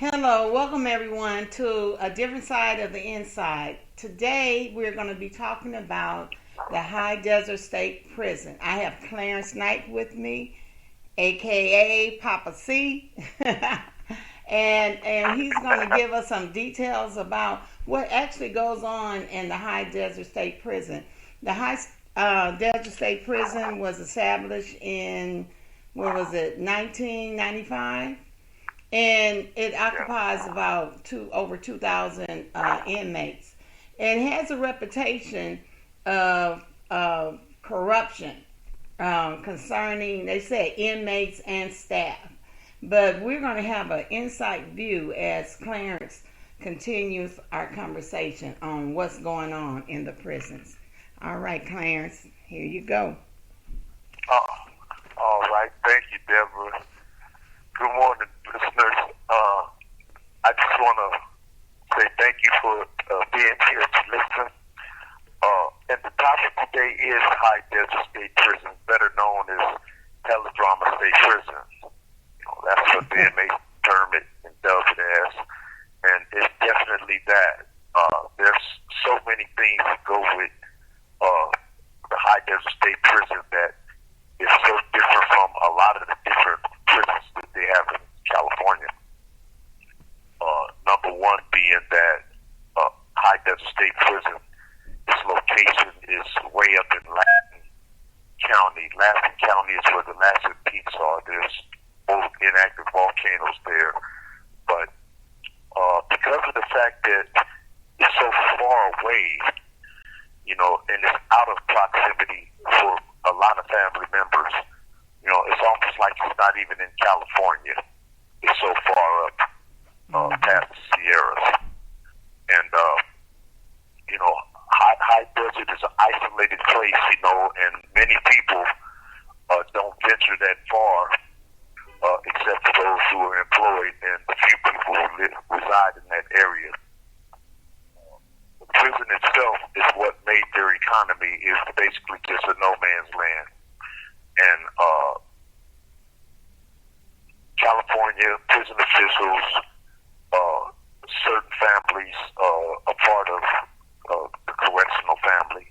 Hello, welcome everyone to a different side of the inside. Today we're going to be talking about the High Desert State Prison. I have Clarence Knight with me, aka Papa C, and he's going to give us some details about what actually goes on in the High Desert State Prison. The High Desert State Prison was established in, what was it, 1995? And it occupies about over 2,000 inmates. It has a reputation of corruption concerning, they say, inmates and staff. But we're going to have an insight view as Clarence continues our conversation on what's going on in the prisons. All right, Clarence, here you go. All right, thank you, Deborah. Good morning, listeners. I just want to say thank you for being here to listen. And the topic today is High Desert State Prison, better known as Teledrama State Prison. That's what the inmates term it and dub it as. And it's definitely that. There's so many things that go with the High Desert State Prison that is so different from a lot of the different prisons that they have in California. Number one being that High Desert State Prison, its location is way up in Laston County. Laston County is where the massive peaks are. There's old inactive volcanoes there. But because of the fact that it's so far away, and it's out of proximity for a lot of family members, it's almost like it's not even in California. It's so far up past the Sierras. And, High Desert is an isolated place, and many people don't venture that far except for those who are employed and the few people who reside in that area. The prison itself is what made their economy is basically just a no man's land. And California prison officials, certain families, a part of the correctional family,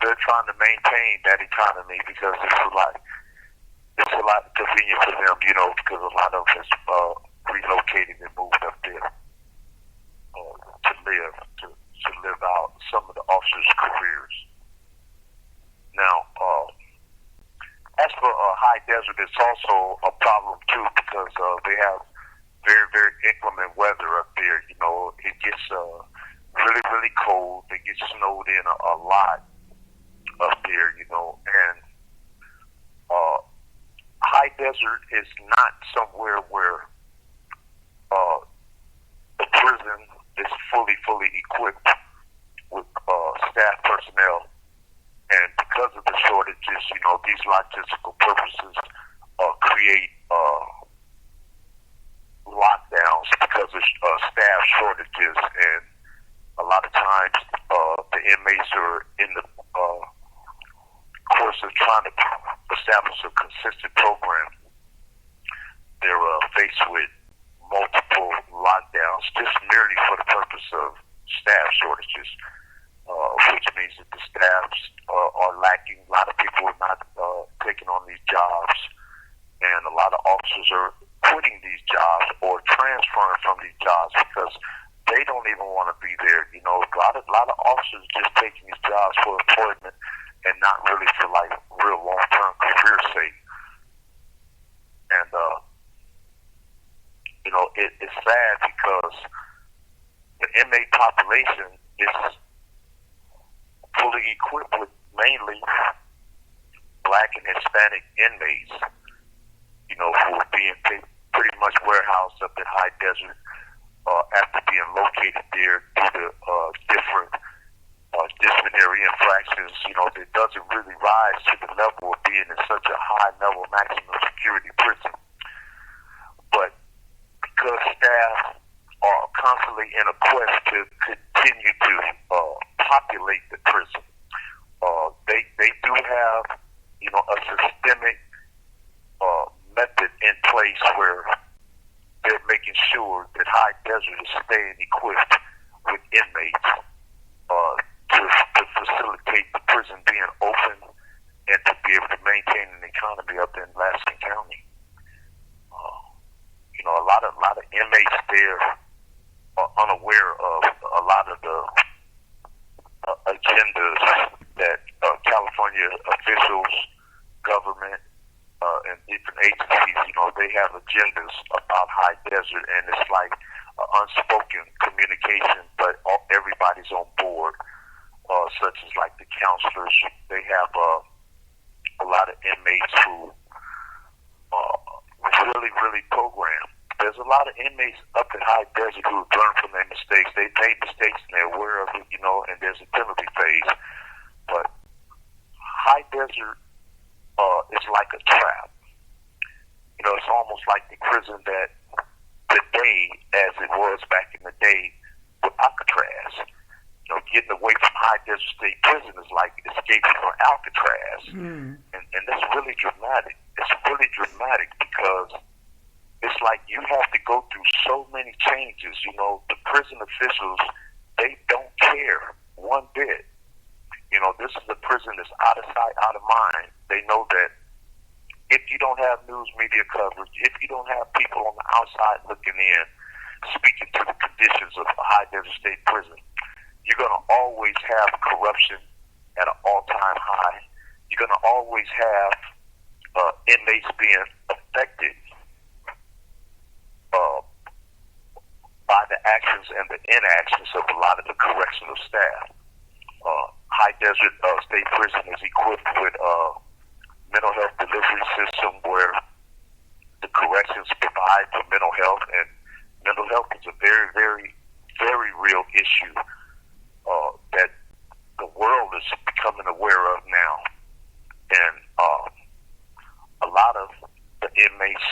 they're trying to maintain that economy because it's a lot convenient for them, because a lot of them has relocated and moved up there to live out some of the officers' careers. Now, as for High Desert, it's also a problem too because they have very, very inclement weather up there. It gets really, really cold. It gets snowed in a lot up there, and High Desert is not somewhere where the prison is fully equipped with staff personnel. And because of the shortages, these logistical purposes create lockdowns because of staff shortages. And a lot of times the inmates are in the course of trying to establish a consistent program. They're faced with multiple lockdowns just merely for the purpose of staff shortages. Which means that the staffs are lacking. A lot of people are not taking on these jobs, and a lot of officers are quitting these jobs or transferring from these jobs because they don't even want to be there. A lot of officers just taking these jobs for employment and not really for real long-term career sake. And it's sad because the inmate population is fully equipped with mainly Black and Hispanic inmates, who are being pretty much warehoused up at High Desert after being located there due to different disciplinary infractions. That doesn't really rise to the level of being in such a high level maximum security prison. But because staff are constantly in a quest to continue to populate the prison, they do have a systemic method in place where they're making sure high desert is staying equipped with inmates to facilitate the prison being open and to be able to maintain an economy up in Laskin County. A lot of inmates there are unaware of a lot of the agendas that California officials, government, and different agencies, they have agendas about high desert, and it's like unspoken communication, but everybody's on board, such as like the counselors. They have a lot of inmates who really program. There's a lot of inmates up at high desert who have learned from their mistakes. They've made mistakes and they're aware of it, and there's a penalty phase. But high desert is like a trap. It's almost like the prison that today, as it was back in the day with Alcatraz. Getting away from high desert state prison is like escaping from Alcatraz. And that's really dramatic. It's really dramatic because it's like you have to go through so many changes. The prison officials, they don't care one bit. This is a prison that's out of sight, out of mind. They know that if you don't have news media coverage, if you don't have people on the outside looking in, speaking to the conditions of a high desert state prison, you're going to always have corruption at an all-time high. You're going to always have inmates being affected by the actions and the inactions of a lot of the correctional staff. High Desert State Prison is equipped with a mental health delivery system where the corrections provide for mental health, and mental health is a very, very, very real issue that the world is becoming aware of now. And a lot of the inmates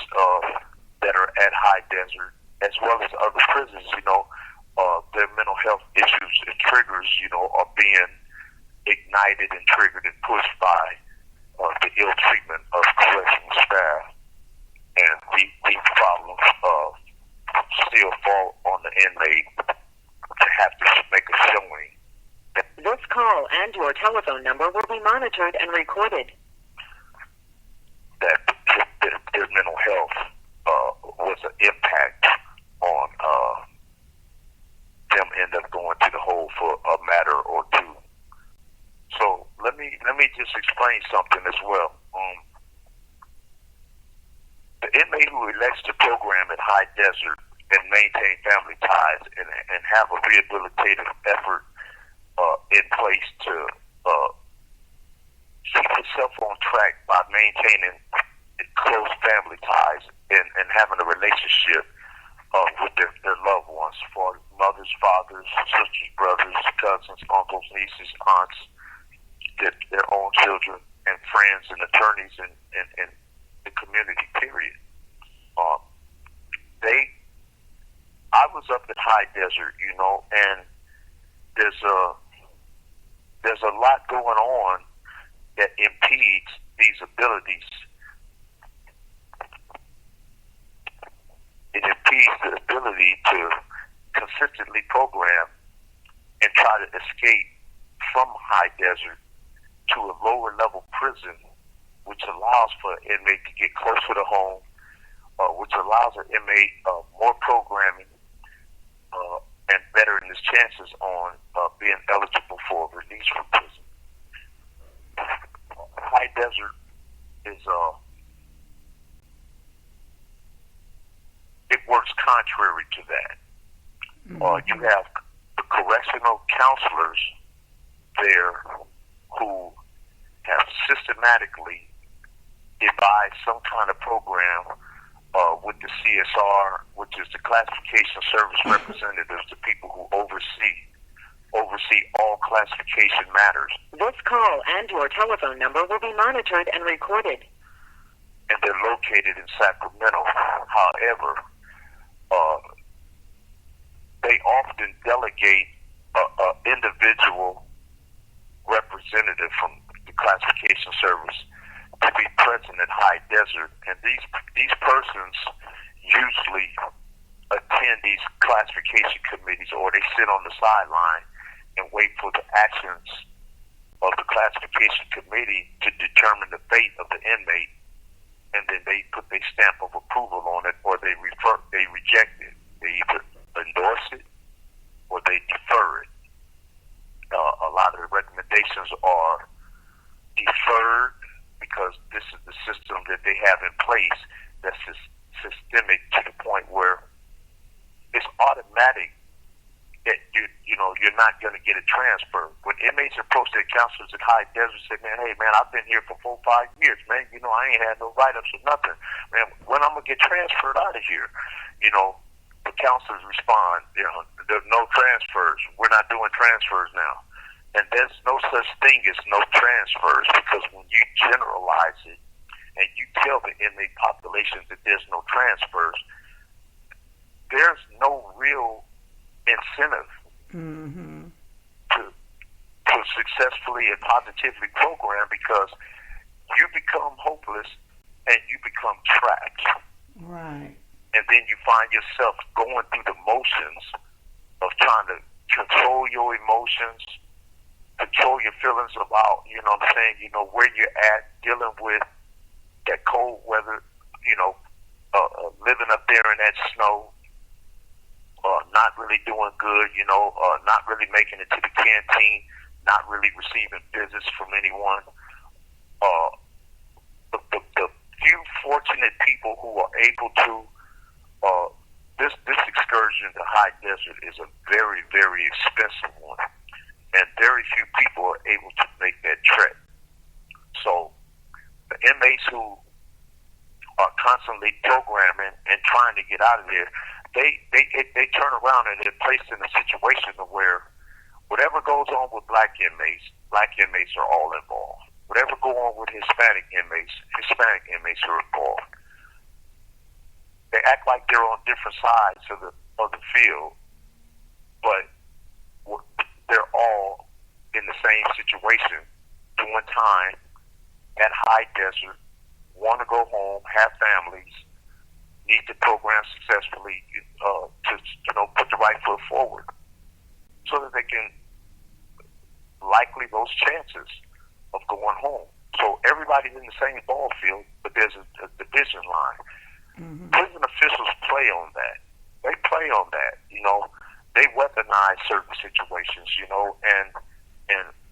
that are at High Desert, as well as other prisons, their mental health issues and triggers, are being ignited and triggered and pushed by the ill treatment of correctional staff. And these problems still fall on the inmate to have to make a showing. This call and your telephone number will be monitored and recorded. That their mental health was an impact on them end up going to the hole for a matter or two. So let me just explain something as well. The inmate who elects to program at High Desert and maintain family ties and have a rehabilitative effort in place to keep himself on track by maintaining close family ties and having a relationship with their loved ones, for mothers, fathers, sisters, brothers, cousins, uncles, nieces, aunts, their own children, and friends and attorneys and the community, period. I was up at High Desert, and there's a lot going on that impedes these abilities. It impedes the ability to consistently program and try to escape from High Desert to a lower level prison, which allows for an inmate to get closer to home, which allows an inmate more programming and bettering his chances on being eligible for release from prison. High Desert is it works contrary to that. You have the correctional counselors there who have systematically devised some kind of program with the CSR, which is the Classification Service Representatives, the people who oversee all classification matters. This call and your telephone number will be monitored and recorded. And they're located in Sacramento. However, they often delegate an individual representative from the Classification Service to be present at High Desert, and these persons usually attend these classification committees, or they sit on the sideline and wait for the actions of the classification committee to determine the fate of the inmate, and then they put their stamp of approval on it, or they reject it. They either endorse it or they defer it. A lot of the recommendations are deferred because this is the system that they have in place that's systemic to the point where it's automatic that you're not going to get a transfer. When inmates approach their counselors at High Desert and say, man, hey, man, I've been here for 4 or 5 years, man. I ain't had no write-ups or nothing. Man, when I'm going to get transferred out of here? The counselors respond, there's no transfers. We're not doing transfers now. And there's no such thing as no transfers, because when you generalize it and you tell the inmate population that there's no transfers, there's no real incentive to successfully and positively program, because you become hopeless and you become trapped. Right. And then you find yourself going through the motions of trying to control your emotions, control your feelings about, where you're at, dealing with that cold weather, living up there in that snow, not really doing good, not really making it to the canteen, not really receiving visits from anyone. The few fortunate people who are able to, this excursion to High Desert is a very, very expensive one, and very few people are able to make that trek. So the inmates who are constantly programming and trying to get out of there, they turn around and they're placed in a situation where whatever goes on with black inmates are all involved. Whatever go on with Hispanic inmates are involved. They act like they're on different sides of the field, but they're all in the same situation, doing time at High Desert, want to go home, have families, need to program successfully to put the right foot forward, so that they can likely those chances of going home. So everybody's in the same ball field, but there's a division line. Prison officials play on that. They play on that. They weaponize certain situations. And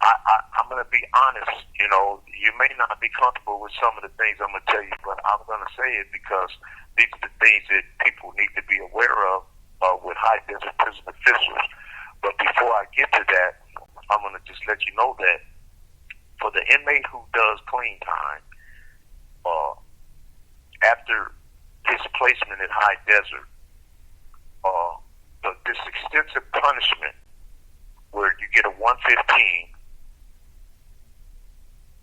I'm going to be honest. You may not be comfortable with some of the things I'm going to tell you, but I'm going to say it because these are the things that people need to be aware of with High Desert prison officials. But before I get to that, I'm going to just let you know that for the inmate who does clean time, after his placement at High Desert, this extensive punishment where you get a 115,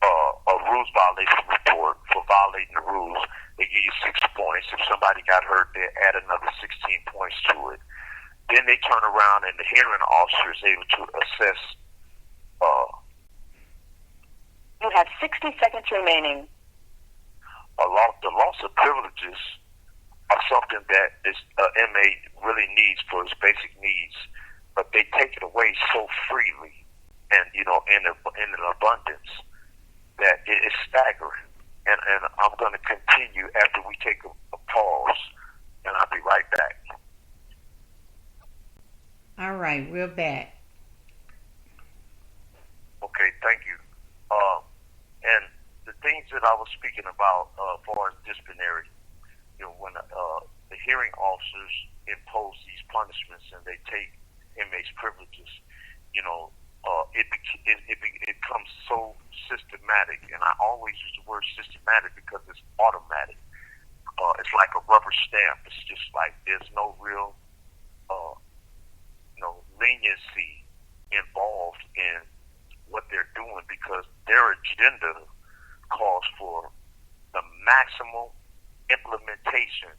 a rules violation report for violating the rules. They give you 6 points. If somebody got hurt, they add another 16 points to it. Then they turn around and the hearing officer is able to assess. You have 60 seconds remaining. The loss of privileges are something that this inmate really needs for his basic needs, but they take it away so freely and in an abundance that it is staggering. And I'm going to continue after we take a pause, and I'll be right back. All right, we're back. Okay, thank you. And the things that I was speaking about as far as disciplinary, when the hearing officers impose these punishments and they take inmates' privileges, it becomes so systematic. And I always use the word systematic because it's automatic. It's like a rubber stamp. It's just like there's no real leniency involved in what they're doing, because their agenda calls for the maximal implementation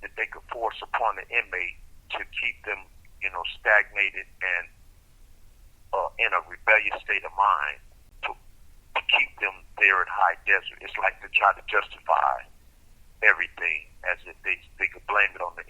that they could force upon the inmate to keep them, stagnated and in a rebellious state of mind, to keep them there at High Desert. It's like to try to justify everything as if they could blame it on the